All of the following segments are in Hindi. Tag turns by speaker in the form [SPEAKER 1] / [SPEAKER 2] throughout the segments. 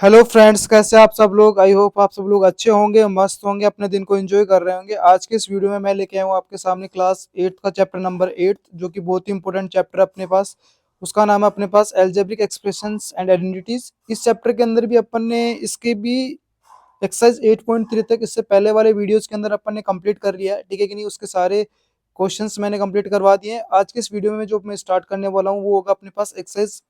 [SPEAKER 1] हेलो फ्रेंड्स, कैसे आप सब लोग। आई होप आप सब लोग अच्छे होंगे, मस्त होंगे, अपने दिन को एंजॉय कर रहे होंगे। आज के इस वीडियो में मैं लेके आया हूँ आपके सामने क्लास 8 का चैप्टर नंबर 8, जो कि बहुत ही इंपॉर्टेंट चैप्टर है अपने पास। उसका नाम है अपने पास एल्जेब्रिक एक्सप्रेशंस एंड आइडेंटिटीज। इस चैप्टर के अंदर भी अपन ने इसके भी एक्सरसाइज 8.3 तक इससे पहले वाले वीडियोस के अंदर अपन ने कंप्लीट कर लिया है, ठीक है कि नहीं। उसके सारे क्वेश्चंस मैंने कंप्लीट करवा दिए हैं। आज के इस वीडियो में जो मैं स्टार्ट करने वाला हूँ वो होगा अपने पास एक्सरसाइज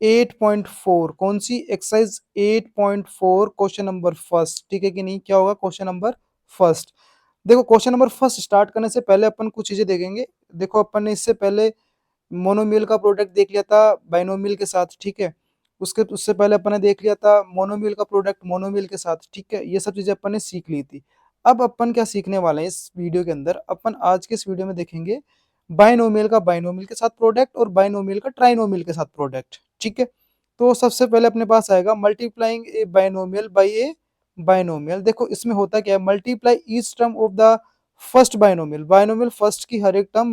[SPEAKER 1] 8.4। कौन सी एक्सरसाइज 8.4, क्वेश्चन नंबर फर्स्ट, ठीक है कि नहीं। क्या होगा क्वेश्चन नंबर फर्स्ट। देखो, क्वेश्चन नंबर फर्स्ट स्टार्ट करने से पहले अपन कुछ चीजें देखेंगे। देखो, अपन ने इससे पहले मोनोमियल का प्रोडक्ट देख लिया था बाइनोमियल के साथ, ठीक है। उसके उससे पहले अपन ने देख लिया था मोनोमियल का प्रोडक्ट मोनोमियल के साथ, ठीक है। ये सब चीजें अपन ने सीख ली थी। अब अपन क्या सीखने वाले हैं इस वीडियो के अंदर। अपन आज के इस वीडियो में देखेंगे बाइनोमियल का बाइनोमियल के साथ प्रोडक्ट और बाइनोमियल का ट्राइनोमियल के साथ प्रोडक्ट, ठीक है। तो सबसे पहले अपने पास आएगा multiplying a binomial by A binomial. देखो, इसमें होता क्या है, multiply each term of the first binomial. Binomial first की हर एक term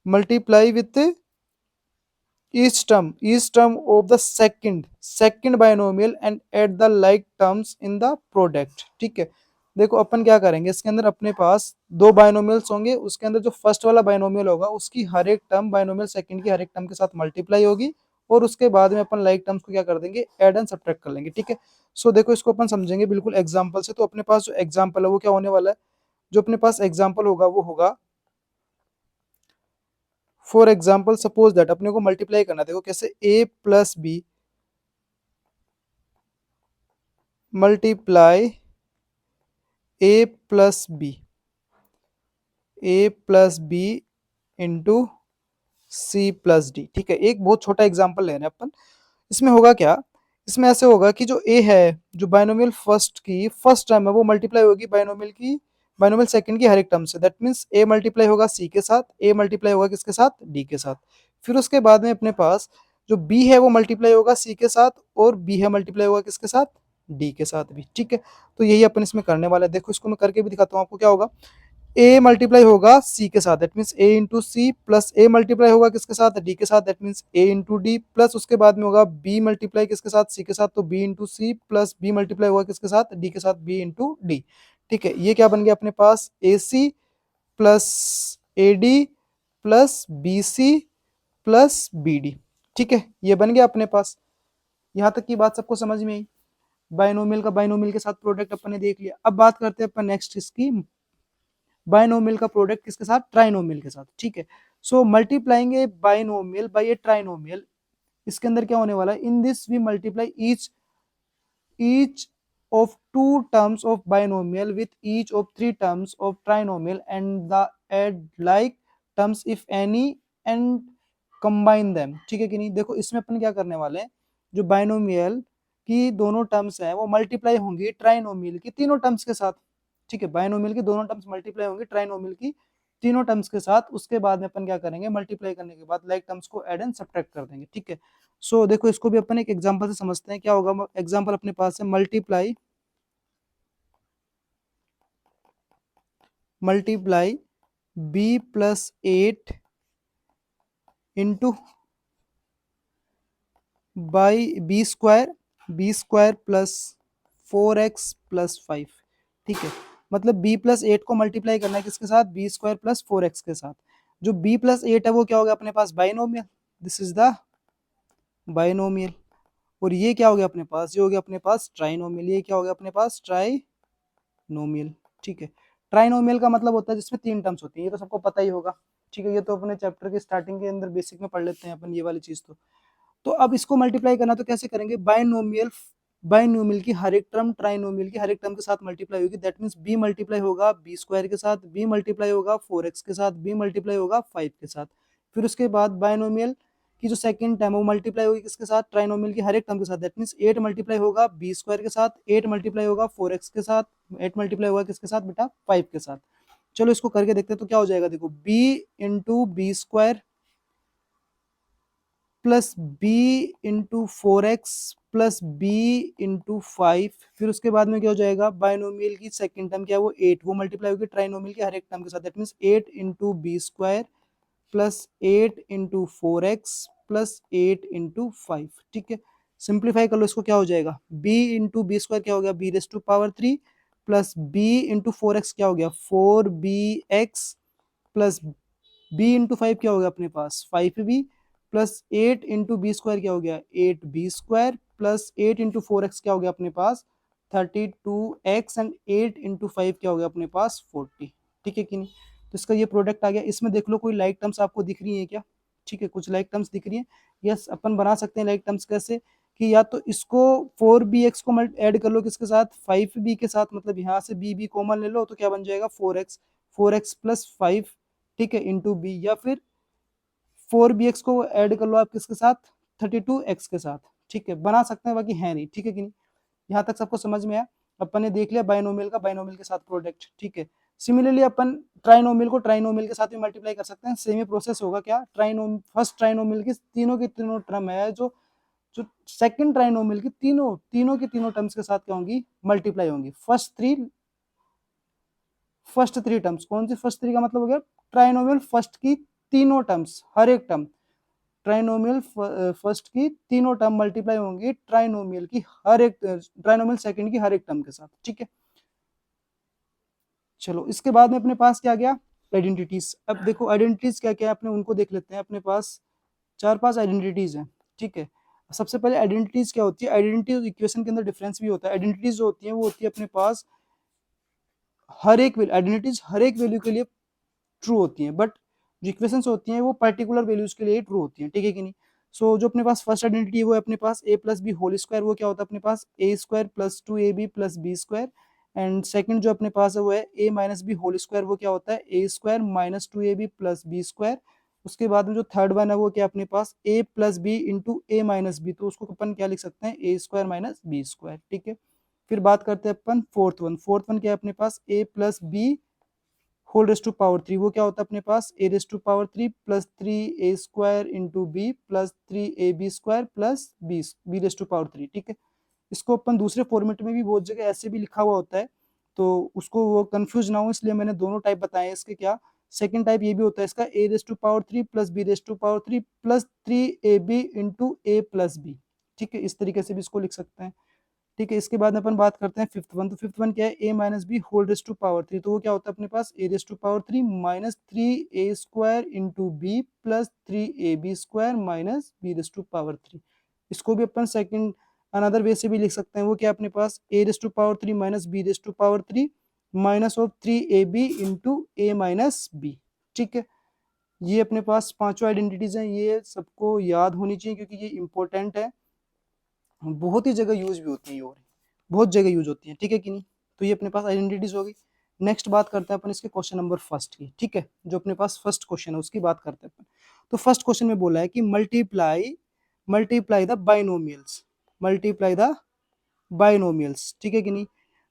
[SPEAKER 1] multiply with each term of the second binomial and add the like terms in the product, ठीक है। देखो, अपन क्या करेंगे, इसके अंदर अपने पास दो बाइनोमियल्स होंगे। उसके अंदर जो फर्स्ट वाला बाइनोमियल होगा उसकी हर एक टर्म बाइनोमियल सेकंड की हर एक टर्म के साथ मल्टीप्लाई होगी, और उसके बाद में अपन लाइक टर्म्स को क्या कर देंगे, ऐड एंड सब्ट्रैक्ट कर लेंगे, ठीक है। सो देखो, इसको अपन समझेंगे बिल्कुल एग्जाम्पल से। तो अपने पास जो एग्जाम्पल है वो क्या होने वाला है, जो अपने पास एग्जाम्पल होगा वो होगा, फॉर एग्जाम्पल सपोज दैट अपने को मल्टीप्लाई करना है। देखो कैसे, a plus b multiply a plus b, a plus B into C plus d, ठीक है। एक बहुत छोटा एग्जांपल ले रहे हैं अपन। इसमें होगा क्या, इसमें ऐसे होगा कि जो ए है, जो बाइनोमियल फर्स्ट की फर्स्ट टर्म है वो मल्टीप्लाई होगी बाइनोमियल सेकंड की हर एक टर्म से। दैट मीन्स ए मल्टीप्लाई होगा सी के साथ, ए मल्टीप्लाई होगा किसके साथ, डी के साथ। फिर उसके बाद में अपने पास जो बी है वो मल्टीप्लाई होगा सी के साथ, और बी है मल्टीप्लाई होगा किसके साथ, डी के साथ भी, ठीक है। तो यही अपन इसमें करने वाला है। देखो, इसको मैं करके भी दिखाता हूँ आपको। क्या होगा, ए मल्टीप्लाई होगा सी के साथ, that means A into C, plus A multiply होगा किसके साथ, डी के साथ, that means A into D, plus उसके बाद में होगा बी मल्टीप्लाई किसके साथ, सी के साथ, तो बी इंटू सी, प्लस बी मल्टीप्लाई होगा किसके साथ, डी के साथ, बी इंटू डी, ठीक है। ये क्या बन गया अपने पास, a c plus a d plus b c plus b d, ठीक है। ये बन गया अपने पास। यहाँ तक की बात सबको समझ में आई। बाइनोमियल का बाइनोमियल के साथ प्रोडक्ट अपन ने देख लिया। अब बात करते हैं अपन नेक्स्ट इसकी, बाइनोमियल का प्रोडक्ट किसके साथ, ट्राइनोमियल के साथ, ठीक है। So multiplying a binomial by a trinomial, इसके अंदर क्या होने वाला है, in this we multiply each of two terms of binomial with each of three terms of trinomial and the add like terms if any and combine them, ठीक है कि नहीं। देखो, इसमें अपन क्या करने वाले हैं, जो बाइनोमियल की दोनों टर्म्स हैं वो मल्टीप्लाई होंगी ट्राइनोमियल की तीनों टर्म्स के साथ, ठीक है। बाइनोमियल की दोनों टर्म्स मल्टीप्लाई होंगी ट्राइनोमियल की तीनों टर्म्स के साथ। उसके बाद में अपन क्या करेंगे, मल्टीप्लाई करने के बाद लाइक टर्म्स को ऐड एंड सब्ट्रैक्ट कर देंगे, ठीक है। सो देखो, इसको भी अपन एक एग्जांपल से समझते हैं। क्या होगा एग्जांपल अपने पास है, multiply B plus 8 into by B square plus 4x+5, ठीक है। मतलब b+8 को मल्टीप्लाई करना है किसके साथ, b² + 4x के साथ। जो b+8 है वो क्या हो गया अपने पास, binomial. This is the binomial. और ये क्या हो गया अपने पास, ये हो गया अपने पास ट्राइनोमियल। ये क्या हो गया अपने पास, ट्राइनोमियल, ठीक है। ट्राइनोमियल का मतलब होता है जिसमें तीन टर्म्स होती है, ये तो सबको पता ही होगा, ठीक है। ये तो अपने चैप्टर के स्टार्टिंग के अंदर बेसिक में पढ़ लेते हैं अपन ये वाली चीज। तो अब इसको मल्टीप्लाई करना तो कैसे करेंगे, बाइनोमियल की हर एक टर्म ट्राइनोमियल की हर एक टर्म के साथ मल्टीप्लाई होगी। दैट मींस बी मल्टीप्लाई होगा b² के साथ, बी मल्टीप्लाई होगा 4x के साथ, बी मल्टीप्लाई होगा 5 के साथ। फिर उसके बाद बाइनोमियल की जो सेकंड टर्म है वो मल्टीप्लाई होगी किसके साथ, ट्राइनोमियल की हर एक टर्म के साथ। दैट मींस 8 मल्टीप्लाई होगा b² के साथ, 8 मल्टीप्लाई होगा 4x के साथ, 8 मल्टीप्लाई होगा किसके साथ बेटा, 5 के साथ। चलो इसको करके देखते हैं तो क्या हो जाएगा। देखो, b into b² plus B into 4x plus B into 5। फिर उसके बाद में क्या हो जाएगा, बाइनोमियल की सेकंड टर्म क्या है वो 8, वो मल्टीप्लाई होगी ट्राइनोमियल के हर एक टर्म के साथ। That means 8 into B square plus 8 into 4x plus 8 × 5, ठीक है। सिंप्लीफाई कर लो इसको, क्या हो जाएगा, b × b² क्या हो गया, b³ प्लस b × 4x क्या हो गया, 4bx प्लस b × 5 क्या हो गया अपने पास 5b प्लस 8 × b² क्या हो गया 8b² प्लस 8 × 4x क्या हो गया अपने पास 32x एंड 8 × 5 क्या हो गया अपने पास 40, ठीक है कि नहीं। तो इसका ये प्रोडक्ट आ गया। इसमें देख लो कोई लाइक टर्म्स आपको दिख रही है क्या, ठीक है, कुछ लाइक टर्म्स दिख रही है। यस, अपन बना सकते हैं लाइक टर्म्स कैसे, कि या तो इसको 4bx को ऐड कर लो किसके साथ 5b के साथ, मतलब यहाँ से b कॉमन ले लो तो क्या बन जाएगा 4x प्लस 5, ठीक है, इंटू बी, या फिर 4bx को ऐड कर लो आप किसके साथ 32x के साथ, ठीक है, बना सकते हैं, बाकी है नहीं, ठीक है कि नहीं। यहाँ तक सबको समझ में आया। अपन ने देख लिया बाइनोमियल का बाइनोमियल के साथ प्रोडक्ट, ठीक है। सिमिलरली अपन ट्राइनोमियल को ट्राइनोमियल के साथ भी मल्टीप्लाई कर सकते हैं। सेम ही प्रोसेस होगा, क्या फर्स्ट ट्राइनोमियल की तीनों टर्म है, जो जो सेकंड ट्राइनोमियल की तीनों टर्म्स के साथ क्या होंगी, मल्टीप्लाई होंगी। फर्स्ट थ्री टर्म्स कौन सी, फर्स्ट थ्री का मतलब हो गया ट्राइनोमियल फर्स्ट की तीनों टर्म्स, हर एक टर्म ट्राइनोमियल फर्स्ट की तीनों टर्म मल्टीप्लाई होंगी ट्राइनोमियल की हर एक ट्राइनोमियल सेकंड की हर एक टर्म के साथ, ठीक है। चलो इसके बाद में अपने पास क्या गया, आइडेंटिटीज। अब देखो आइडेंटिटीज क्या क्या है अपने उनको देख लेते हैं। अपने पास 4-5 आइडेंटिटीज हैं, ठीक है। सबसे पहले आइडेंटिटीज क्या होती है, आइडेंटिटी और इक्वेशन के अंदर डिफरेंस भी होता है। आइडेंटिटीज जो होती है वो होती है अपने पास हर एक आइडेंटिटीज हर एक वैल्यू के लिए ट्रू होती हैं, बट जो इक्वेशंस होती हैं वो पर्टिकुलर वैल्यूज के लिए ट्रू होती हैं, ठीक है कि नहीं। सो जो अपने पास फर्स्ट आइडेंटिटी है वो है अपने पास a plus B whole square, वो क्या होता है अपने पास a² plus 2ab plus b²। And second जो अपने पास है वो है a minus B whole square, वो क्या होता है a² minus 2ab plus b²। उसके बाद में जो थर्ड वन है वो क्या अपने पास a plus B into a minus B, तो उसको अपन क्या लिख सकते हैं a² माइनस b², ठीक है। फिर बात करते हैं अपन फोर्थ वन क्या है अपने पास a plus B whole raise to power 3, वो क्या होता है अपने पास a raise to power 3 plus 3a² into B plus 3ab² plus B raise to power 3, ठीक है। इसको अपन दूसरे फॉर्मेट में भी बहुत जगह ऐसे भी लिखा हुआ होता है, तो उसको वो कंफ्यूज ना हो इसलिए मैंने दोनों टाइप बताए हैं इसके। क्या सेकंड टाइप ये भी होता है इसका a raise to power 3 plus B raise to power 3 plus 3ab into a plus B, ठीक है, इस तरीके से भी इसको लिख सकते हैं, ठीक है। इसके बाद में अपन बात करते हैं फिफ्थ वन। तो फिफ्थ वन क्या है a minus B whole raise to power 3, तो वो क्या होता है अपने पास a raise to power 3 minus 3a² into B plus 3ab² minus B raise to power 3। इसको भी अपन सेकंड अनदर वे से भी लिख सकते हैं, वो क्या अपने पास a raise to power 3 minus B raise to power 3 minus of 3ab into a minus B, ठीक है। ये अपने पास पांचों आइडेंटिटीज हैं, ये सबको याद होनी चाहिए क्योंकि ये इंपॉर्टेंट है, बहुत ही जगह यूज भी होती है और बहुत जगह यूज होती है, ठीक है कि नहीं। तो ये अपने पास आइडेंटिटीज हो गई। नेक्स्ट बात करते हैं अपन इसके क्वेश्चन नंबर फर्स्ट की, ठीक है, जो अपने पास फर्स्ट क्वेश्चन है उसकी बात करते हैं अपन। तो फर्स्ट क्वेश्चन में बोला है कि मल्टीप्लाई द बाइनोमियल्स, ठीक है कि नहीं।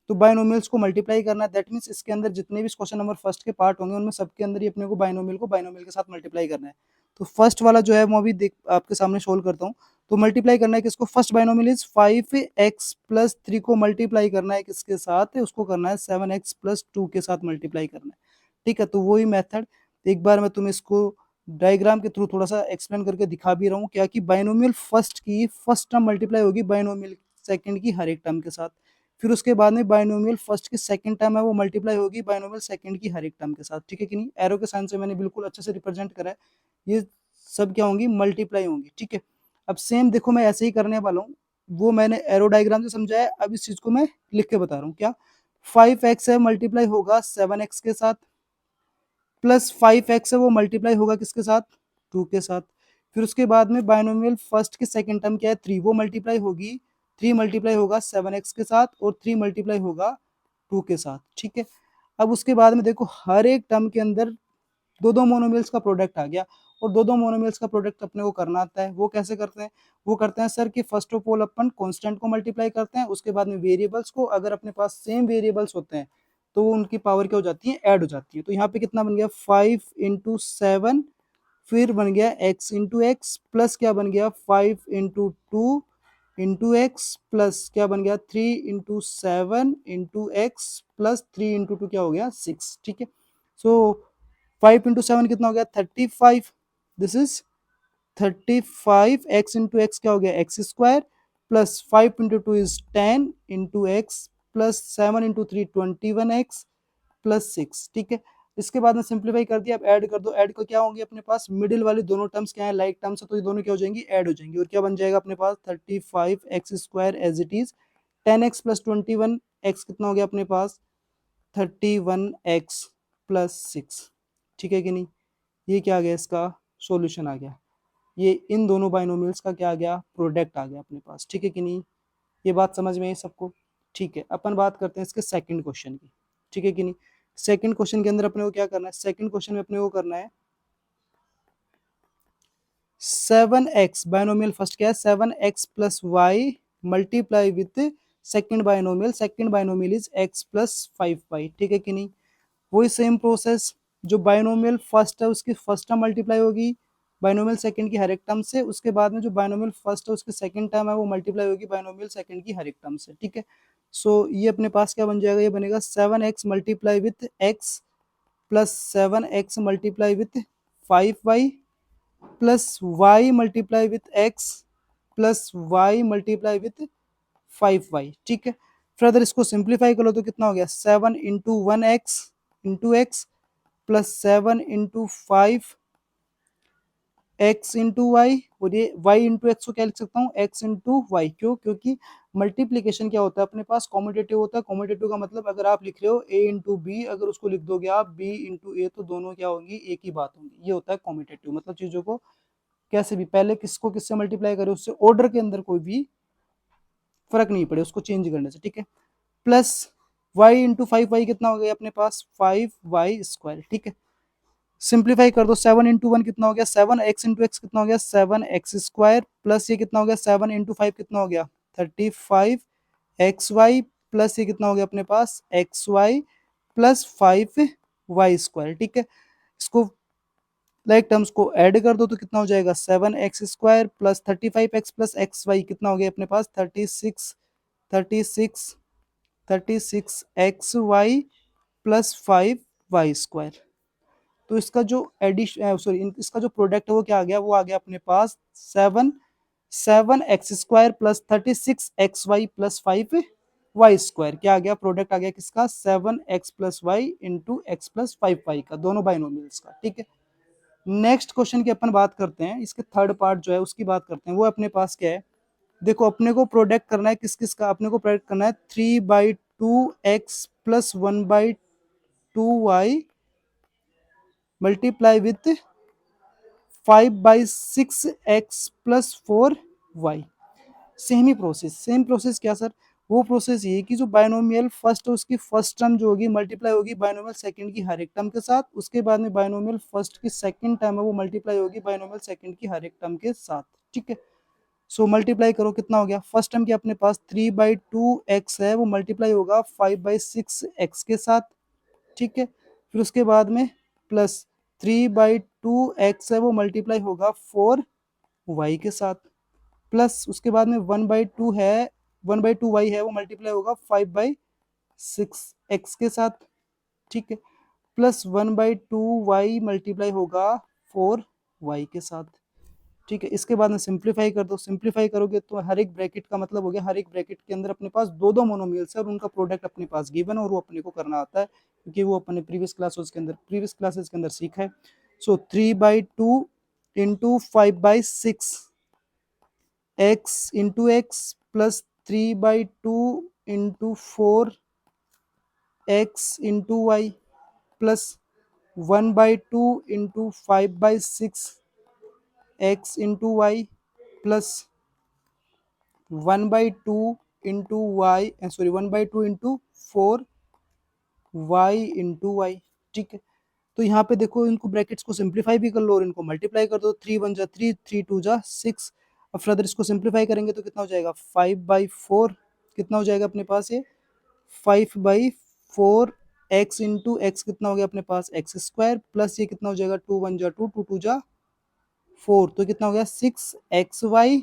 [SPEAKER 1] तो बाइनोमियल्स को मल्टीप्लाई करना है, दैट मीन्स इसके अंदर जितने भी क्वेश्चन नंबर फर्स्ट के पार्ट होंगे उनमें सबके अंदर ही अपने को बाइनोमियल के साथ मल्टीप्लाई करना है। तो फर्स्ट वाला जो है वो अभी देख आपके सामने सोल्व करता हूँ। तो मल्टीप्लाई करना है किसको, first binomial is 5x plus 3 को मल्टीप्लाई करना है किसके साथ, उसको करना है 7x प्लस 2 के साथ मल्टीप्लाई करना है, ठीक है। तो वही मेथड एक बार मैं तुम्हें इसको डायग्राम के थ्रू थोड़ा सा एक्सप्लेन करके दिखा भी रहा हूँ, क्या कि बाइनोमियल फर्स्ट की फर्स्ट टर्म मल्टीप्लाई होगी बाइनोमियल सेकंड की हर एक टर्म के साथ, फिर उसके बाद में बाइनोमियल फर्स्ट की सेकंड टर्म है वो मल्टीप्लाई होगी बाइनोमियल सेकंड की हर एक टर्म के साथ, ठीक है कि नहीं। एरो के साइन से मैंने बिल्कुल अच्छे से रिप्रेजेंट करा है, ये सब क्या होंगी मल्टीप्लाई होंगी, ठीक है। अब सेम देखो मैं ऐसे ही करने वाला हूँ, वो मैंने एरो डायग्राम से समझाया, अब इस चीज को मैं लिख के बता रहा हूँ। क्या 5x है मल्टीप्लाई होगा 7x के साथ, प्लस 5x है वो मल्टीप्लाई होगा किसके साथ 2 के साथ। फिर उसके बाद में बाइनोमियल फर्स्ट की सेकंड टर्म क्या है 3, वो मल्टीप्लाई होगी 3 मल्टीप्लाई होगा 7x के साथ और 3 मल्टीप्लाई होगा 2 के साथ, ठीक है। अब उसके बाद में देखो हर एक टर्म के अंदर दो दो मोनोमियल्स का प्रोडक्ट आ गया, और दो दो मोनोमियल्स का प्रोडक्ट अपने को करना आता है। वो कैसे करते हैं, वो करते हैं सर कि first of all upon constant को मल्टीप्लाई करते हैं, उसके बाद में वेरिएबल्स को, अगर अपने पास सेम वेरिएबल्स होते हैं तो उनकी पावर क्या हो जाती है ऐड हो जाती है। तो यहाँ पे कितना बन गया 5 × 7, फिर बन गया x प्लस क्या बन गया 5 × 2 × x प्लस क्या बन गया 3 × 7 × x प्लस 3 × 2 क्या हो गया 6, ठीक है। सो 5 × 7 कितना हो गया 35, this is 35x into x क्या हो गया x square, plus 5 into 2 is 10 into X, plus 7 into 3 21x, plus 6। ठीक है, इसके बाद में सिंप्लीफाई कर दिया, अब ऐड कर दो, ऐड को क्या होंगे अपने पास, मिडिल वाली दोनों टर्म्स क्या है लाइक टर्म्स है, तो ये दोनों क्या हो जाएंगी ऐड हो जाएंगी, और क्या बन जाएगा अपने पास 35x² as it is, 10x plus 21x कितना हो गया अपने पास 31x प्लस 6। ठीक है कि नहीं, ये क्या आ गया इसका सॉल्यूशन आ गया, ये इन दोनों बाइनोमियल्स का क्या आ गया प्रोडक्ट आ गया अपने पास। ठीक है कि नहीं, ये बात समझ में आई सबको। ठीक है, अपन बात करते हैं इसके सेकंड क्वेश्चन की। ठीक है कि नहीं, सेकंड क्वेश्चन के अंदर अपने को क्या करना है, सेकंड क्वेश्चन में अपने को करना है 7x बाइनोमियल, फर्स्ट क्या है 7x plus Y multiply with second binomial is x plus 5y। ठीक है कि नहीं, वही सेम प्रोसेस, जो बाइनोमियल फर्स्ट है उसकी फर्स्ट टर्म मल्टीप्लाई होगी बाइनोमियल सेकंड की हर एक टर्म से, उसके बाद में जो बाइनोमियल फर्स्ट है उसकी सेकंड टर्म है वो मल्टीप्लाई होगी बाइनोमियल सेकंड की हर एक टर्म से। ठीक है, सो ये अपने पास क्या बन जाएगा, ये बनेगा 7x multiply with x plus 7x multiply with 5y plus y multiply with x plus y multiply with 5y। ठीक है, फिर अगर इसको सिंप्लीफाई करो तो कितना हो गया 7 into 1x plus 7 into 5x into Y, और ये y इंटू एक्स को क्या लिख सकता हूँ x इंटू वाई, क्यों, क्योंकि मल्टीप्लीकेशन क्या होता है अपने पास कॉम्यूटेटिव होता है, कॉम्यूटेटिव का मतलब अगर आप लिख रहे हो a इंटू बी, अगर उसको लिख दोगे आप b इंटू ए तो दोनों क्या होंगी एक ही बात होंगी, ये होता है कॉम्यूटेटिव, मतलब चीजों को कैसे भी पहले किसको किससे मल्टीप्लाई करे उससे ऑर्डर के अंदर कोई भी फर्क नहीं पड़े उसको चेंज करने से। ठीक है, प्लस वाई इंटू 5y कितना हो गया अपने पास 5y²। ठीक है, सिंप्लीफाई कर दो, 7 इंटू 1 कितना हो गया 7x इंटू एक्स कितना हो गया 7x² प्लस ये कितना हो गया 7 इंटू 5 कितना हो गया 35xy प्लस ये कितना हो गया अपने पास xy प्लस 5y²। ठीक है, इसको लाइक टर्म्स को ऐड कर दो तो कितना हो जाएगा 7x² plus 35x plus xy कितना हो गया अपने पास 36 36xy प्लस 5y²। तो इसका जो एडिशन सॉरी इसका जो प्रोडक्ट है वो क्या आ गया, वो आ गया अपने पास 7x² plus 36xy plus 5y²। क्या आ गया प्रोडक्ट आ गया किसका 7x plus Y into X plus 5y का, दोनों बाइनोमियल्स का। ठीक है, नेक्स्ट क्वेश्चन की अपन बात करते हैं, इसके थर्ड पार्ट जो है उसकी बात करते हैं, वो अपने पास क्या है, देखो अपने को प्रोडक्ट करना है किस किस का, अपने को प्रोडक्ट करना है 3/2x plus 1/2y multiply with 5/6x plus 4y। Same process क्या सर, वो प्रोसेस ये कि जो बाइनोमियल फर्स्ट है उसकी फर्स्ट टर्म जो होगी मल्टीप्लाई होगी बाइनोमियल सेकंड की हर एक टर्म के साथ, उसके बाद में बाइनोमियल फर्स्ट की सेकंड टर्म है वो मल्टीप्लाई होगी बाइनोमियल सेकंड की हर एक टर्म के साथ। ठीक है, सो मल्टीप्लाई करो कितना हो गया, फर्स्ट टर्म की अपने पास 3/2x है वो मल्टीप्लाई होगा 5/6x के साथ। ठीक है, फिर उसके बाद में प्लस 3/2x है वो मल्टीप्लाई होगा 4y के साथ, प्लस उसके बाद में 1/2 है वो मल्टीप्लाई होगा 5/6x के साथ। ठीक है, प्लस 1/2y मल्टीप्लाई होगा 4y के साथ। ठीक है, इसके बाद में सिंप्लीफाई कर दो, सिंप्लीफाई करोगे तो हर एक ब्रैकेट का मतलब हो गया हर एक ब्रैकेट के अंदर अपने पास दो दो मोनोमियल्स है और उनका प्रोडक्ट अपने पास गिवन है और वो अपने को करना आता है क्योंकि वो अपने प्रीवियस क्लासेस के अंदर सीखा है। So 3/2 into 5/6 x plus 3/2 into 4x into Y plus 1/2 into 5/6 x into Y plus 1/2 into Y sorry 1/2 into 4y into Y. ठीक है, तो यहाँ पे देखो इनको ब्रैकेट्स को सिंप्लीफाई भी कर लो और इनको मल्टीप्लाई कर दो, 3 1 जा 3 3 2 जा 6। अब फर्दर इसको सिंप्लीफाई करेंगे तो कितना हो जाएगा 5/4 कितना हो जाएगा अपने पास ये 5/4 x इंटू एक्स कितना हो गया अपने पास x² प्लस ये कितना हो जाएगा 2 1 जा 2 2 2 जा 4 तो कितना हो गया 6xy,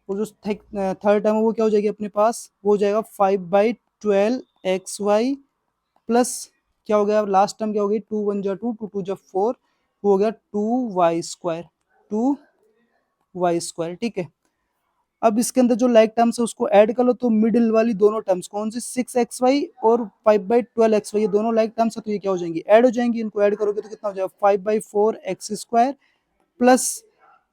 [SPEAKER 1] और जो थर्ड टर्म है वो क्या हो जाएगी अपने पास वो हो जाएगा 5/12xy प्लस क्या हो गया लास्ट टर्म क्या हो गई 2 1 जा 2 2 2 जा 4 वो हो गया 2y²। 2 वाई स्क्वायर, ठीक है। अब इसके अंदर जो लाइक टर्म्स है उसको ऐड कर लो, तो मिडिल वाली दोनों टर्म्स कौन सी, 6xy और 5/12xy, ये दोनों लाइक टर्म्स है तो ये क्या हो जाएंगी, ऐड हो जाएंगी। इनको ऐड करोगे तो कितना हो जाएगा, 5/4x² प्लस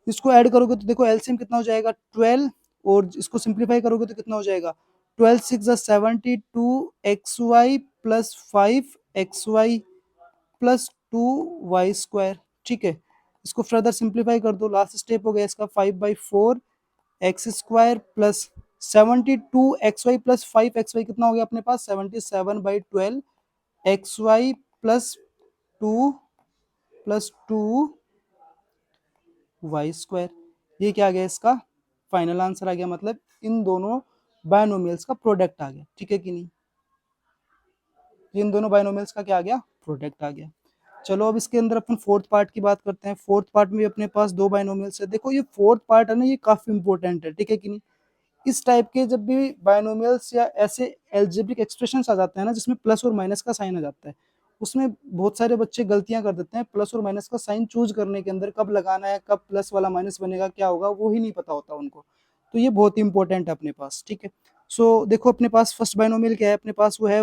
[SPEAKER 1] इसको ऐड करोगे तो देखो एलसीएम कितना हो जाएगा 12, और इसको सिंप्लीफाई करोगे तो कितना हो जाएगा 12 6 72xy plus 5xy plus 2y², ठीक है। इसको फर्दर सिंप्लीफाई कर दो, लास्ट स्टेप हो गया इसका 5/4x² plus 72xy plus 5xy कितना हो गया अपने पास 77/12xy प्लस 2 ये क्या आ गया इसका फाइनल आंसर आ गया, मतलब इन दोनों बायनोमियल्स का प्रोडक्ट आ गया, ठीक है कि नहीं। इन दोनों बायनोमियल्स का क्या आ गया, प्रोडक्ट आ गया। चलो अब इसके अंदर अपन फोर्थ पार्ट की बात करते हैं। फोर्थ पार्ट में भी अपने पास दो बायनोमियल्स है। देखो ये फोर्थ पार्ट है ना, ये काफी इंपॉर्टेंट है, ठीक है कि नहीं। इस टाइप के जब भी बायनोमियल्स या ऐसे एल्जेब्रिक एक्सप्रेशंस आ जाते हैं ना जिसमें प्लस और माइनस का साइन आ जाता है, उसमें बहुत सारे बच्चे गलतियां कर देते हैं। प्लस और माइनस का साइन चूज करने के अंदर कब लगाना है, कब प्लस वाला माइनस बनेगा, क्या होगा वो ही नहीं पता होता उनको। तो ये बहुत ही इंपॉर्टेंट है अपने पास, ठीक है। सो देखो अपने पास फर्स्ट बायनोमियल क्या है अपने पास, वो है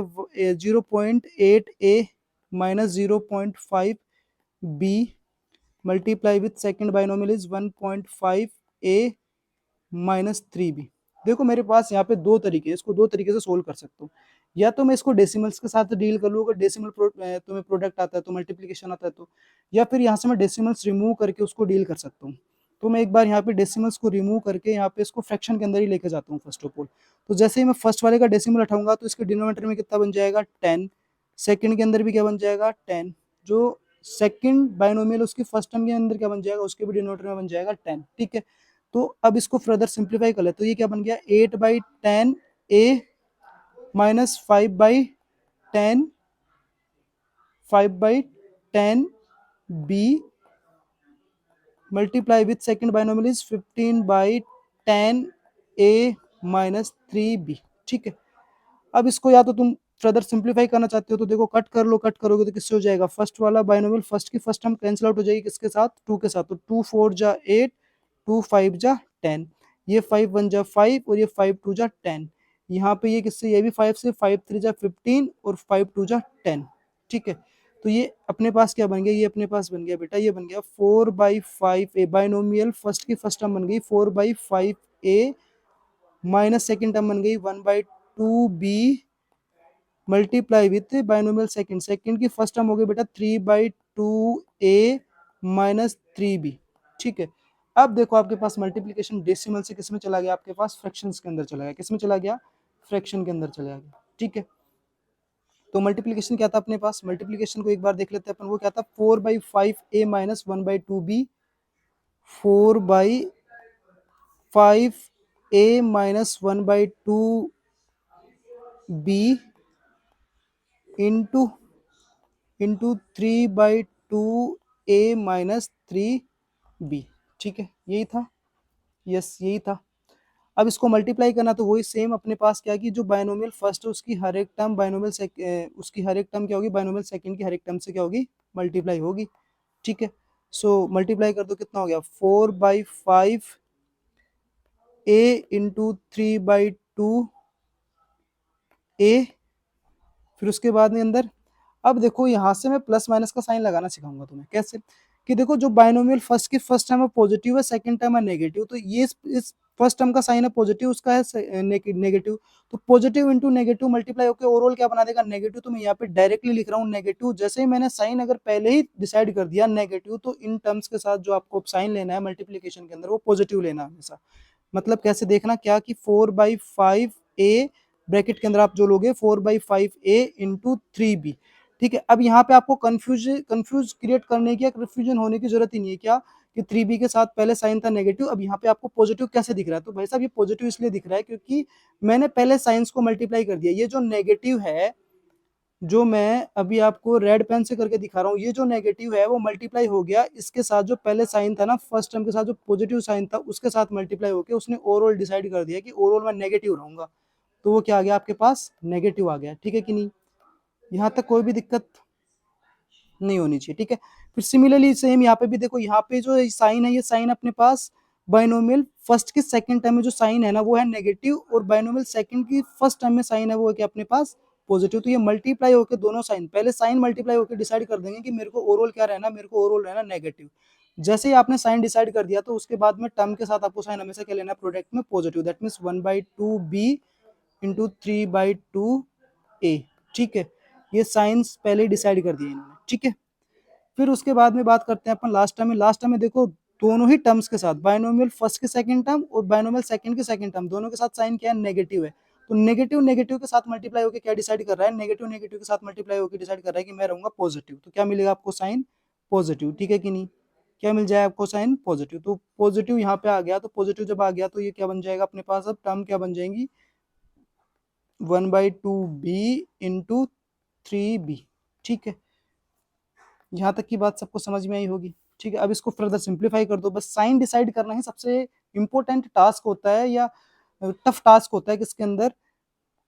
[SPEAKER 1] 0.8a minus 0.5b multiply with second binomial is 1.5a minus 3b। देखो मेरे पास यहाँ पे दो तरीके हैं, इसको दो तरीके से सोल्व कर सकता हूँ। या तो मैं इसको डेसिमल्स के साथ डील कर लूँ, अगर डेसिमल तुम्हें प्रोडक्ट आता है तो मल्टीप्लीकेशन आता है तो, या फिर यहाँ से मैं डेसिमल्स रिमूव करके उसको डील कर सकता हूँ। तो मैं एक बार यहाँ पे डेसिमल्स को रिमूव करके यहाँ पे इसको फ्रैक्शन के अंदर ही लेके जाता हूँ फर्स्ट ऑफ ऑल। तो जैसे ही मैं फर्स्ट वाले का डेसिमल उठाऊंगा तो इसके डिनोमिनेटर में कितना बन जाएगा 10, सेकंड के अंदर भी क्या बन जाएगा 10, जो सेकंड बायनोमियल उसकी फर्स्ट टर्म के अंदर क्या बन जाएगा उसके भी डिनोमिनेटर में बन जाएगा 10, ठीक है। तो अब इसको फर्दर सिंप्लीफाई कर ले तो ये क्या बन गया 8/10a minus 5/10 5/10b multiply with second binomial is 15/10a minus 3b, ठीक है। अब इसको या तो तुम फर्दर सिंप्लीफाई करना चाहते हो तो देखो कट कर लो, कट करोगे तो किससे हो जाएगा, फर्स्ट वाला बायनोमियल फर्स्ट की फर्स्ट टर्म कैंसिल आउट हो जाएगी किसके साथ 2 के साथ, तो 2 4 जा 8 2 5 जा 10, ये 5 1 जा 5 और ये 5 2 जा 10, यहाँ पे ये किससे, ये भी 5 से 5 3 जा 15 और 5 2 जा 10, ठीक है। तो ये अपने पास क्या बन गया, ये अपने पास बन गया बेटा, ये बन गया 4/5a बायनोमियल फर्स्ट की फर्स्ट टर्म बन गई 4/5a माइनस सेकेंड टर्म बन गई 1/2b multiply with binomial second, second की फर्स्ट टर्म हो गई बेटा 3/2a माइनस 3b, ठीक है। अब देखो आपके पास मल्टीप्लीकेशन डेसिमल से किस में चला गया, आपके पास फ्रैक्शंस के अंदर चला गया, किस में चला गया, फ्रैक्शन के अंदर चला गया, ठीक है। तो मल्टीप्लीकेशन क्या था अपने पास, मल्टीप्लीकेशन को एक बार देख लेते हैं अपन, वो क्या था 4/5a minus 1/2b 4/5a minus 1/2b into 3/2a minus 3b, ठीक है, यही था, यस यही था। अब इसको मल्टीप्लाई करना तो वही सेम अपने पास क्या कि जो बायनोमियल फर्स्ट है उसकी हर एक टर्म बायनोमियल उसकी हर एक टर्म क्या होगी, बायनोमियल सेकंड की हर एक टर्म से क्या होगी, मल्टीप्लाई होगी, ठीक है। सो मल्टीप्लाई कर दो कितना हो गया 4/5a इंटू 3/2a, फिर उसके बाद में अंदर, अब देखो यहाँ से मैं प्लस माइनस का साइन लगाना सिखाऊंगा तुम्हें कैसे, कि देखो जो बायनोमियल फर्स्ट की फर्स्ट टर्म है पॉजिटिव है, सेकंड टर्म है नेगेटिव, तो ये इस फर्स्ट टर्म का साइन है पॉजिटिव, उसका है नेगेटिव, तो पॉजिटिव इंटू नेगेटिव मल्टीप्लाई होकर ओवरऑल क्या बना देगा नेगेटिव। तो मैं यहाँ पे डायरेक्टली लिख रहा हूँ नेगेटिव, जैसे ही मैंने साइन अगर पहले ही डिसाइड कर दिया नेगेटिव, तो इन टर्म्स के साथ जो आपको साइन लेना है मल्टीप्लीकेशन के अंदर वो पॉजिटिव लेना हमेशा। मतलब कैसे देखना क्या कि 4/5a ब्रैकेट के अंदर आप जो लोगे 4/5a इंटू 3b, ठीक है। अब यहाँ पे आपको कंफ्यूज क्रिएट करने की, कंफ्यूजन होने की जरूरत ही नहीं है, क्या कि 3b के साथ पहले साइन था नेगेटिव, अब यहाँ पे आपको पॉजिटिव कैसे दिख रहा है, तो भाई साहब ये पॉजिटिव इसलिए दिख रहा है क्योंकि मैंने पहले साइंस को मल्टीप्लाई कर दिया। ये जो नेगेटिव है, जो मैं अभी आपको रेड पेन से करके दिखा रहा हूँ, ये जो नेगेटिव है वो मल्टीप्लाई हो गया इसके साथ जो पहले साइन था ना फर्स्ट टर्म के साथ, जो पॉजिटिव साइन था उसके साथ मल्टीप्लाई होकर उसने ओवरऑल डिसाइड कर दिया कि ओवरऑल मैं नेगेटिव रहूंगा, तो वो क्या आ गया आपके पास नेगेटिव आ गया, ठीक है कि नहीं। यहाँ तक कोई भी दिक्कत नहीं होनी चाहिए, ठीक है। फिर सिमिलरली सेम यहाँ पे भी देखो, यहाँ पे जो साइन है ये साइन अपने पास बाइनोमियल फर्स्ट के सेकंड टर्म में जो साइन है ना वो है नेगेटिव, और बाइनोमियल सेकंड की फर्स्ट टर्म में साइन है वो है क्या अपने पास पॉजिटिव। तो ये मल्टीप्लाई होकर दोनों साइन, पहले साइन मल्टीप्लाई होकर डिसाइड कर देंगे कि मेरे को ओवरऑल क्या रहना, मेरे को ओवरऑल रहना नेगेटिव। जैसे ही आपने साइन डिसाइड कर दिया तो उसके बाद में टर्म के साथ आपको साइन हमेशा क्या लेना है प्रोडक्ट में positive, that means 1/2b into 3/2a। ठीक है, ये साइंस पहले डिसाइड कर दिए इन्होंने। ठीक है, फिर उसके बाद में बात करते हैं अपन लास्ट टर्म में। लास्ट टर्म में देखो दोनों ही टर्म्स के साथ बाइनोमियल फर्स्ट के सेकंड टर्म और बाइनोमियल सेकंड के सेकंड टर्म दोनों के साथ साइन क्या है नेगेटिव है। तो नेगेटिव नेगेटिव के साथ मल्टीप्लाई होकर क्या डिसाइड कर रहा है, नेगेटिव नेगेटिव के साथ मल्टीप्लाई होकर डिसाइड कर रहा है कि मैं रहूंगा पॉजिटिव। तो क्या मिलेगा आपको साइन पॉजिटिव, ठीक है कि नहीं, क्या मिल जाए आपको साइन पॉजिटिव। तो पॉजिटिव यहाँ पे आ गया, तो पॉजिटिव जब आ गया तो ये क्या बन जाएगा अपने पास, अब टर्म क्या बन जाएंगी 1/2b इंटू 3b। ठीक है, यहाँ तक की बात सबको समझ में आई होगी। ठीक है, अब इसको फर्दर सिंप्लीफाई कर दो, बस साइन डिसाइड करना ही सबसे इंपॉर्टेंट टास्क होता है या टफ टास्क होता है किसके अंदर,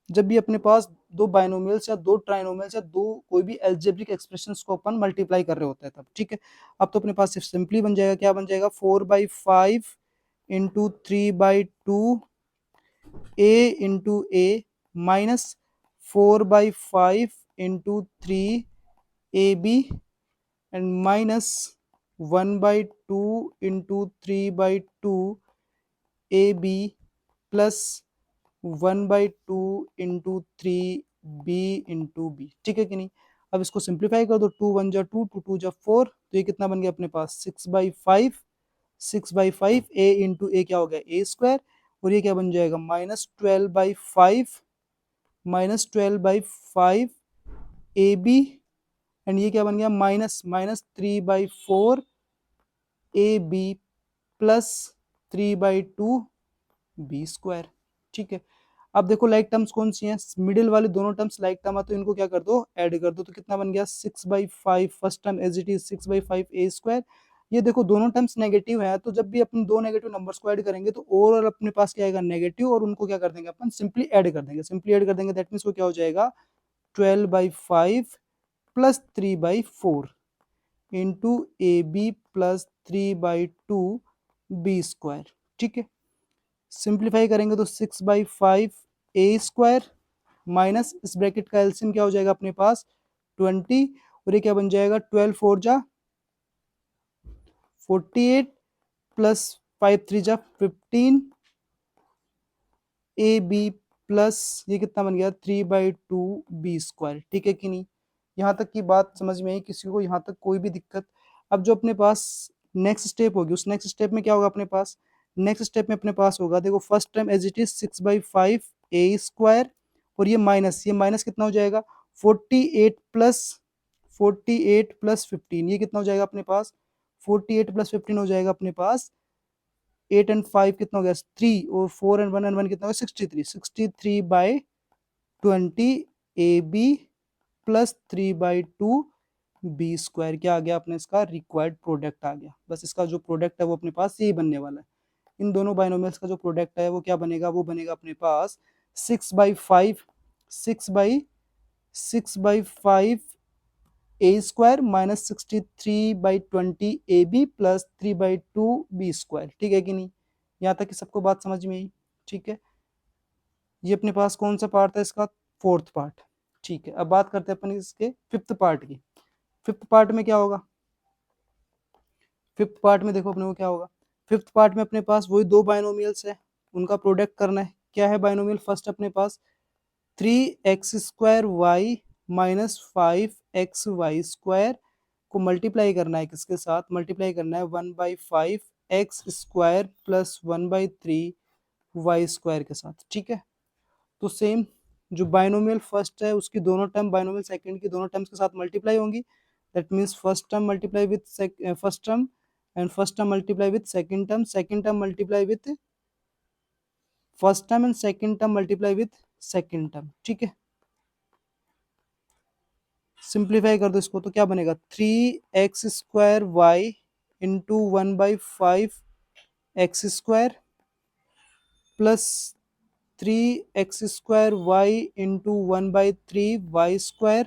[SPEAKER 1] जब भी अपने पास दो बाइनोमियल्स या दो ट्राइनोमियल्स या दो कोई भी एल्जेब्रिक एक्सप्रेशंस को अपन मल्टीप्लाई कर रहे होते हैं तब। ठीक है, अब तो अपने पास सिर्फ सिंपली बन जाएगा, क्या बन जाएगा 4/5 into 3/2 A into A minus 4/5 into 3ab and minus 1/2 into 3/2 ab plus 1/2 into 3b into b। ठीक है कि नहीं, अब इसको सिंप्लीफाई कर दो, 2 1 जा 2, 2 2 जा 4, तो ये कितना बन गया अपने पास 6/5। 6/5 a इंटू ए क्या हो गया ए स्क्वायर, और ये क्या बन जाएगा -12/5 -12/5 ए बी, एंड ये क्या बन गया minus minus 3/4 A B plus 3/2 B square. ठीक है, अब देखो लाइक टर्म्स कौन सी हैं, मिडिल वाले दोनों टर्म्स लाइक टर्म है तो इनको क्या कर दो ऐड कर दो, तो कितना बन गया 6/5 first term as it is 6/5 A square. ये देखो दोनों टर्म्स नेगेटिव है, तो जब भी अपन दो नेगेटिव नंबर्स को ऐड करेंगे तो ओवरऑल अपने पास क्या आएगा नेगेटिव, और उनको क्या कर देंगे अपन सिंपली ऐड कर देंगे, सिंपली ऐड कर देंगे, दैट मीन्स वो क्या हो जाएगा 12/5 plus 3/4 into A B plus 3/2 B square. ठीक है, सिंप्लीफाई करेंगे तो 6/5 ए स्क्वायर माइनस इस ब्रैकेट का एलसीएम क्या हो जाएगा अपने पास 20, और ये क्या बन जाएगा 12 4 जा 48 प्लस 5 3 जा 15 ए बी प्लस ये कितना बन गया 3/2 बी स्क्वायर। ठीक है कि नहीं, यहाँ तक की बात समझ में आई किसी को, यहाँ तक कोई भी दिक्कत। अब जो अपने पास नेक्स्ट स्टेप होगी, उस नेक्स्ट स्टेप में क्या होगा अपने पास, नेक्स्ट स्टेप में अपने पास होगा देखो first time as it is 6/5 A square, और ये माइनस कितना हो जाएगा 48 प्लस 15, ये कितना हो जाएगा अपने पास 48 प्लस 15 हो जाएगा अपने पास 8 एंड 5 कितना हो गया 3, और 4 एंड 1 कितना हो गया 63 A B plus 3/2 B square, क्या आ गया अपने इसका रिक्वायर्ड प्रोडक्ट आ गया। बस इसका जो प्रोडक्ट है वो अपने पास यही बनने वाला है, इन दोनों बाइनोमियल्स का जो प्रोडक्ट है वो क्या बनेगा, वो बनेगा अपने पास 6/5 6/5 A square minus 63/20 A B plus 3/2 B square. ठीक है कि नहीं, यहाँ तक कि सबको बात समझ में आई। ठीक है, ये अपने पास कौन सा पार्ट था इसका फोर्थ पार्ट। ठीक है, अब बात करते हैं अपन इसके फिफ्थ पार्ट की। फिफ्थ पार्ट में क्या होगा, फिफ्थ पार्ट में देखो अपने को क्या होगा, फिफ्थ पार्ट में अपने पास वही दो बाइनोमियल्स है, उनका प्रोडक्ट करना है। क्या है बाइनोमियल, फर्स्ट अपने पास 3x² माइनस 5xy² को मल्टीप्लाई करना है, किसके साथ मल्टीप्लाई करना है 1/5x² प्लस 1/3y² के साथ। ठीक है, तो सेम जो बाइनोमियल फर्स्ट है उसकी दोनों टर्म बाइनोमियल सेकंड की दोनों टर्म्स के साथ मल्टीप्लाई होंगी, that means first term multiply with first term, and first term multiply with second term multiply with first term, and second term multiply with second term. ठीक है, सिंप्लीफाई कर दो इसको तो क्या बनेगा 3x² into 1/5x² plus 3x² into 1/3y²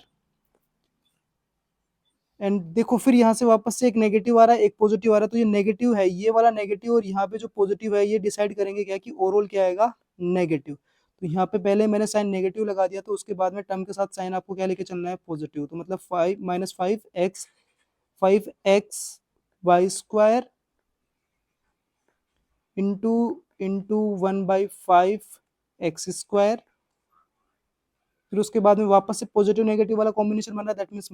[SPEAKER 1] and देखो फिर यहाँ से वापस से एक नेगेटिव आ रहा है, एक पॉजिटिव आ रहा है, तो ये नेगेटिव है, ये वाला नेगेटिव, और यहाँ पे जो पॉजिटिव है ये डिसाइड करेंगे क्या कि ओवरऑल क्या आएगा, नेगेटिव। तो यहाँ पे पहले मैंने साइन नेगेटिव लगा दिया, तो उसके बाद में टर्म के साथ साइन आपको क्या लेके चलना है, पॉजिटिव। तो मतलब 5 - 5x Y square into 1/5 x²। फिर उसके बाद में वापस से पॉजिटिव नेगेटिव वाला कॉम्बिनेशन बन रहा है, that means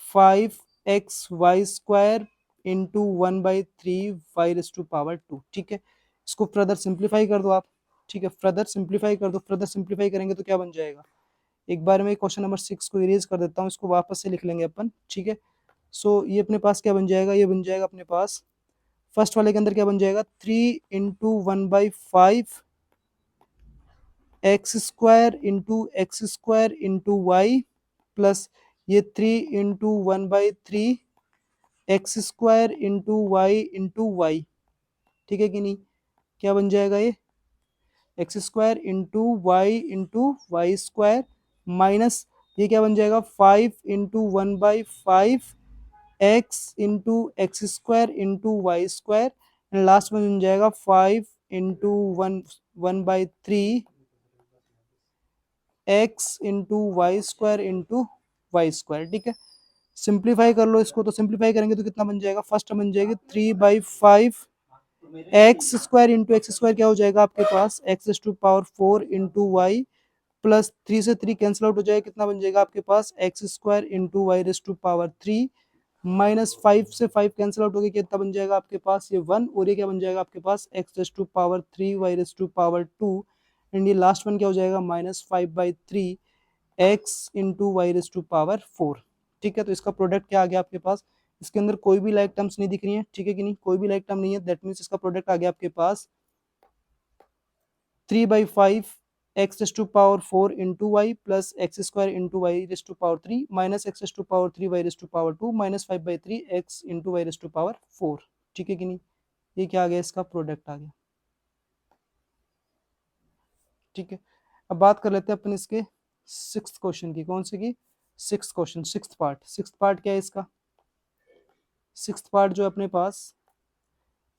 [SPEAKER 1] -5xy² into 1/3y²। ठीक है, इसको फर्दर सिंप्लीफाई कर दो आप। ठीक है, फर्दर सिंप्लीफाई कर दो। फर्दर सिंप्लीफाई करेंगे तो क्या बन जाएगा, एक बार में क्वेश्चन नंबर 6 को इरेज कर देता हूँ, इसको वापस से लिख लेंगे अपन। ठीक है, सो ये अपने पास क्या बन जाएगा, ये बन जाएगा अपने पास फर्स्ट वाले के अंदर क्या बन जाएगा, 3 into 1/5 x² into Y plus ये 3 इंटू 1/3 x² इंटू वाई। ठीक है कि नहीं, क्या बन जाएगा ये x² into Y square minus ये क्या बन जाएगा 5 into 1/5 x into Y square, last में बन जाएगा 5 into 1/3 x into Y square. ठीक है, सिंप्लीफाई कर लो इसको, तो सिंप्लीफाई करेंगे तो कितना बन जाएगा, फर्स्ट बन जाएगी 3/5 x² इंटू x² क्या हो जाएगा आपके पास x⁴ इंटू वाई प्लस 3 से 3 कैंसिल आउट हो जाएगा, कितना बन जाएगा आपके पास x² इंटू y⁴ माइनस 5 से 5 कैंसिल आउट हो गया, कितना बन जाएगा आपके पास ये 1, और ये क्या बन जाएगा आपके पास x⁴ y⁴ एंड ये लास्ट वन क्या हो जाएगा -5/3 x इंटू y⁴। ठीक है, तो इसका प्रोडक्ट क्या आ गया आपके पास, इसके अंदर कोई भी लाइक टर्म्स नहीं दिख रही है। ठीक है कि नहीं, कोई भी लाइक टर्म नहीं है, दैट मीन्स इसका प्रोडक्ट आ गया आपके पास 3/5 x⁴ into Y plus x² into y⁴ minus x⁴ y⁴ minus 5/3 x into y⁴। ठीक है कि नहीं, ये क्या आ गया, इसका प्रोडक्ट आ गया। ठीक है, अब बात कर लेते हैं अपन इसके सिक्स्थ क्वेश्चन की, कौन से की, सिक्स्थ क्वेश्चन, सिक्स्थ पार्ट क्या है इसका, सिक्स्थ पार्ट जो अपने पास,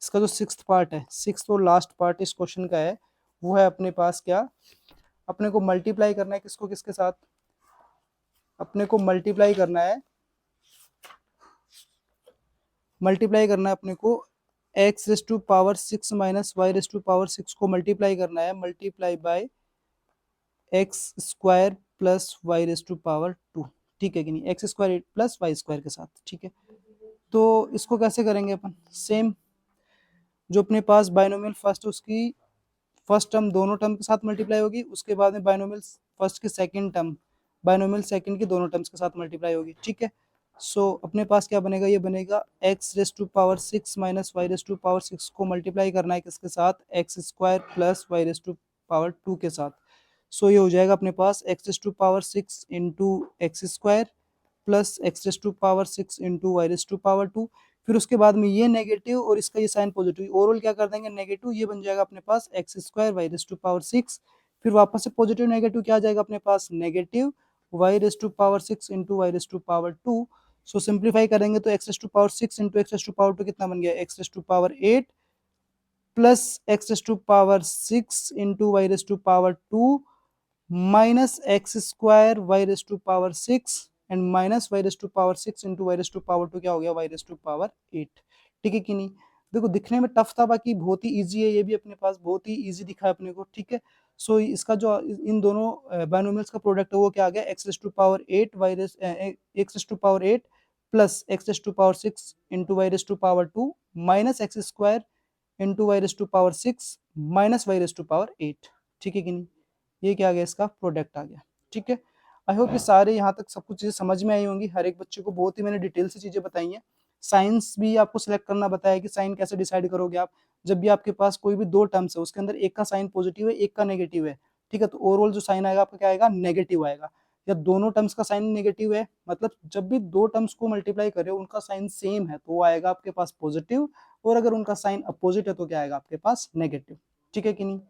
[SPEAKER 1] इसका जो सिक्स्थ पार्ट है, सिक्स्थ और लास्ट पार्ट इस क्वेश्चन का है, वो है अपने पास क्या, अपने को मल्टीप्लाई करना है किसको किसके साथ, अपने को मल्टीप्लाई करना है, मल्टीप्लाई करना है अपने को x⁻6 माइनस y⁻6 को मल्टीप्लाई करना है, multiply by x² plus y⁻2। ठीक है कि नहीं, x² प्लस y² के साथ। ठीक है, तो इसको कैसे करेंगे अपन, सेम जो अपने पास बाइनोमियल फर्स्ट, उसकी फर्स्ट टर्म दोनों टर्म के साथ मल्टीप्लाई होगी, उसके बाद में बाइनोमियल फर्स्ट की सेकंड टर्म बाइनोमियल सेकंड की दोनों टर्म्स के साथ मल्टीप्लाई होगी। ठीक है, सो अपने पास क्या बनेगा, ये बनेगा x⁻6 माइनस y⁻6 को मल्टीप्लाई करना है किसके साथ, x² प्लस y⁻2 के साथ। सो ये हो जाएगा अपने पास x⁻6 into x² plus x⁻6 into y⁻2। फिर उसके बाद में ये नेगेटिव और इसका ये साइन पॉजिटिव, ओवरऑल क्या कर देंगे नेगेटिव, ये बन जाएगा अपने पास x² y⁻6। फिर वापस से पॉजिटिव नेगेटिव क्या आ जाएगा अपने पास, नेगेटिव y⁻6 इंटू y⁻2। सो सिंप्लीफाई करेंगे तो x⁻6 इंटू x⁻2 कितना बन गया, x⁻8 plus x⁻6 into y⁻2 minus x² y⁻6 and minus y⁻6 into y⁻2 क्या हो गया, y⁻8। ठीक है कि नहीं, देखो दिखने में टफ था, बाकी बहुत ही इजी है, ये भी अपने पास बहुत ही इजी दिखा है अपने को। ठीक है, सो इसका जो इन दोनों बाइनोमियल्स का प्रोडक्ट है वो क्या आ गया, x⁻8 plus x⁻6 into y⁻2 minus x² into y⁻6 minus y⁻8। ठीक है कि नहीं, ये क्या आ गया, इसका प्रोडक्ट आ गया। ठीक है, आई होप ये सारे यहाँ तक सब कुछ चीजें समझ में आई होंगी, हर एक बच्चे को बहुत ही मैंने डिटेल से चीजें बताई हैं। साइंस भी आपको सिलेक्ट करना बताया कि साइन कैसे डिसाइड करोगे आप, जब भी आपके पास कोई भी दो टर्म्स है उसके अंदर एक का साइन पॉजिटिव है एक का नेगेटिव है। ठीक है, तो ओवरऑल जो साइन आएगा आपका क्या आएगा, नेगेटिव आएगा, या दोनों टर्म्स का साइन नेगेटिव है, मतलब जब भी दो टर्म्स को मल्टीप्लाई करे उनका साइन सेम है तो वो आएगा आपके पास पॉजिटिव, और अगर उनका साइन अपोजिट है तो क्या आएगा आपके पास नेगेटिव। ठीक है कि नहीं,